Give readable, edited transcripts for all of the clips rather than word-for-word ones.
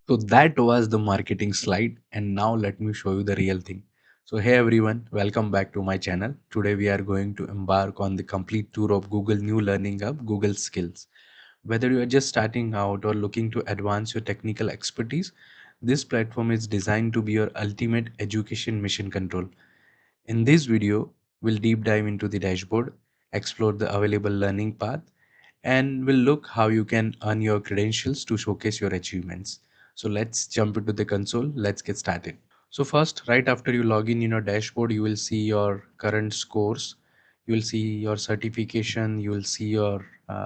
So that was the marketing slide, and now let me show you the real thing. So hey everyone, welcome back to my channel. Today we are going to embark on the complete tour of Google New Learning Hub, Google Skills. Whether you are just starting out or looking to advance your technical expertise, this platform is designed to be your ultimate education mission control. In this video, we'll deep dive into the dashboard, explore the available learning path, and we'll look how you can earn your credentials to showcase your achievements. So let's jump into the console. Let's get started. So first, right after you log in your dashboard, you will see your current scores. You will see your certification. You will see your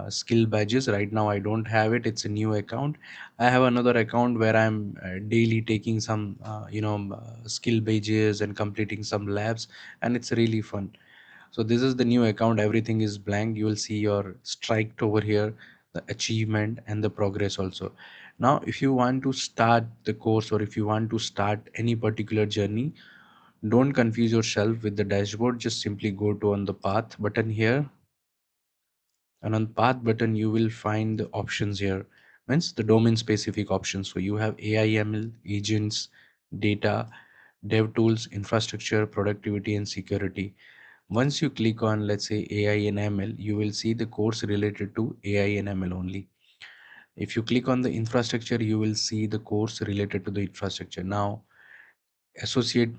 skill badges. Right now, I don't have it. It's a new account. I have another account where I'm daily taking some, skill badges and completing some labs, and it's really fun. So this is the new account. Everything is blank. You will see your strike over here, the achievement and the progress also. Now if you want to start the course, or if you want to start any particular journey, don't confuse yourself with the dashboard. Just simply go to on the path button here, and on path button you will find the options here, means the domain specific options. So you have AIML, agents, data, dev tools, infrastructure, productivity and security. Once you click on, let's say, AI and ML, you will see the course related to AI and ML only. If you click on the infrastructure, you will see the course related to the infrastructure. Now, associate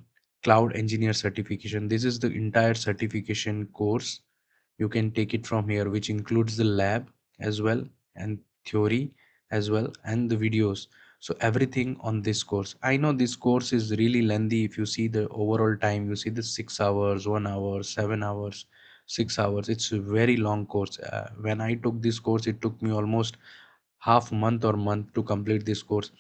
cloud engineer certification. This is the entire certification course. You can take it from here, which includes the lab as well, and theory as well, and the videos. So everything on this course. I know this course is really lengthy. If you see the overall time, you see the 6 hours, 1 hour, 7 hours, 6 hours. It's a very long course. When I took this course, it took me almost half month or month to complete this course.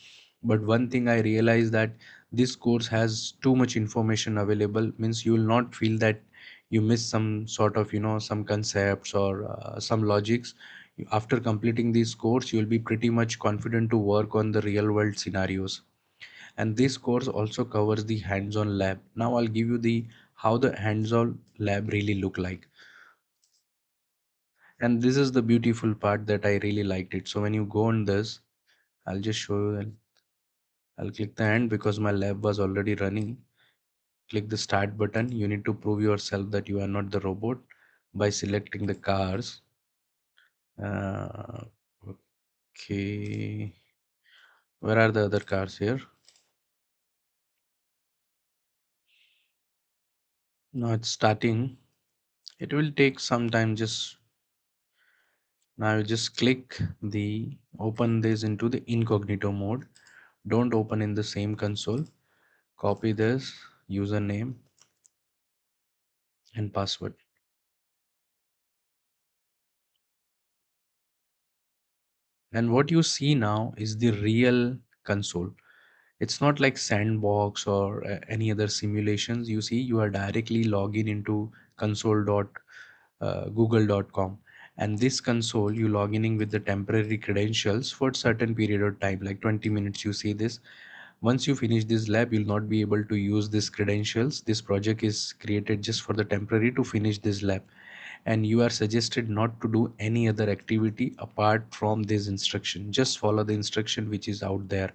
But one thing I realized, that this course has too much information available, means you will not feel that you miss some sort of, some concepts or some logics. After completing this course, you will be pretty much confident to work on the real world scenarios. And this course also covers the hands-on lab. Now I'll give you the how the hands-on lab really look like. And this is the beautiful part that I really liked it. So when you go on this, I'll just show you, and I'll click the end because my lab was already running. Click the start button. You need to prove yourself that you are not the robot by selecting the cars. uh, okay, where are the other cars here? Now it's starting. It will take some time. Just now you just click the open this into the incognito mode. Don't open in the same console. Copy this username and password. And what you see now is the real console. It's not like sandbox or any other simulations. You see, you are directly logging into console.google.com, and this console you login in with the temporary credentials for certain period of time, like 20 minutes. You see this. Once you finish this lab, you'll not be able to use these credentials. This project is created just for the temporary to finish this lab, and you are suggested not to do any other activity apart from this instruction. Just follow the instruction which is out there,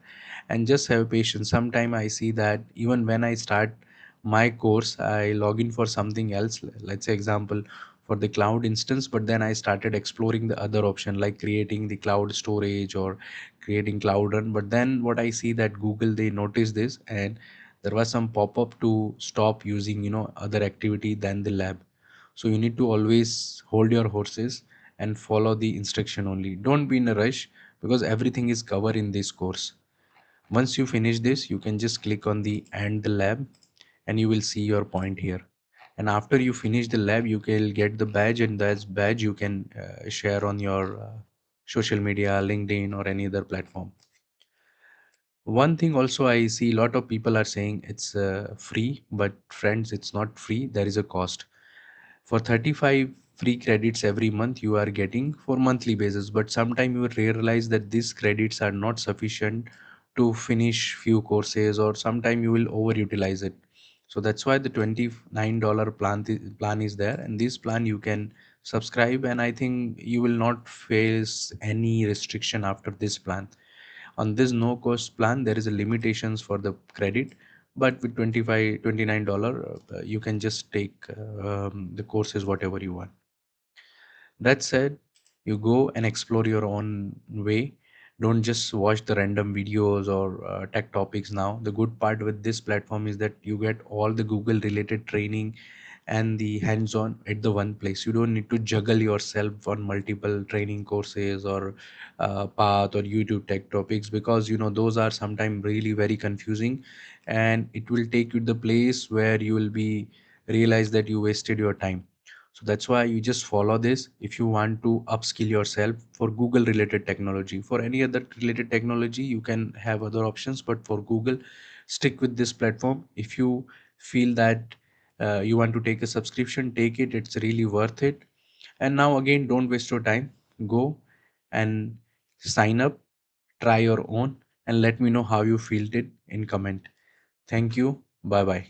and just have patience. Sometime I see that even when I start my course, I log in for something else, let's say example for the cloud instance, but then I started exploring the other option like creating the cloud storage or creating cloud run. But then what I see that Google, they notice this, and there was some pop-up to stop using other activity than the lab. So you need to always hold your horses and follow the instruction only. Don't be in a rush, because everything is covered in this course. Once you finish this, you can just click on the end the lab, and you will see your point here. And after you finish the lab, you can get the badge, and that badge you can share on your social media, LinkedIn or any other platform. One thing also, I see a lot of people are saying it's free, but friends, it's not free. There is a cost. For 35 free credits every month you are getting for monthly basis, but sometime you will realize that these credits are not sufficient to finish few courses, or sometime you will overutilize it. So that's why the $29 plan is there, and this plan you can subscribe, and I think you will not face any restriction after this plan. On this no cost plan, there is a limitations for the credit, but with 25 $29, you can just take the courses whatever you want. That said, you go and explore your own way. Don't just watch the random videos or tech topics now. The good part with this platform is that you get all the Google related training and the hands-on at the one place. You don't need to juggle yourself on multiple training courses or path or YouTube tech topics, because those are sometimes really very confusing, and it will take you to the place where you will be realize that you wasted your time. So that's why you just follow this. If you want to upskill yourself for Google related technology, for any other related technology you can have other options, but for Google, stick with this platform. If you feel that you want to take a subscription, take it, it's really worth it. And now again, don't waste your time. Go and sign up, try your own, and let me know how you felt it in comment. Thank you. Bye bye.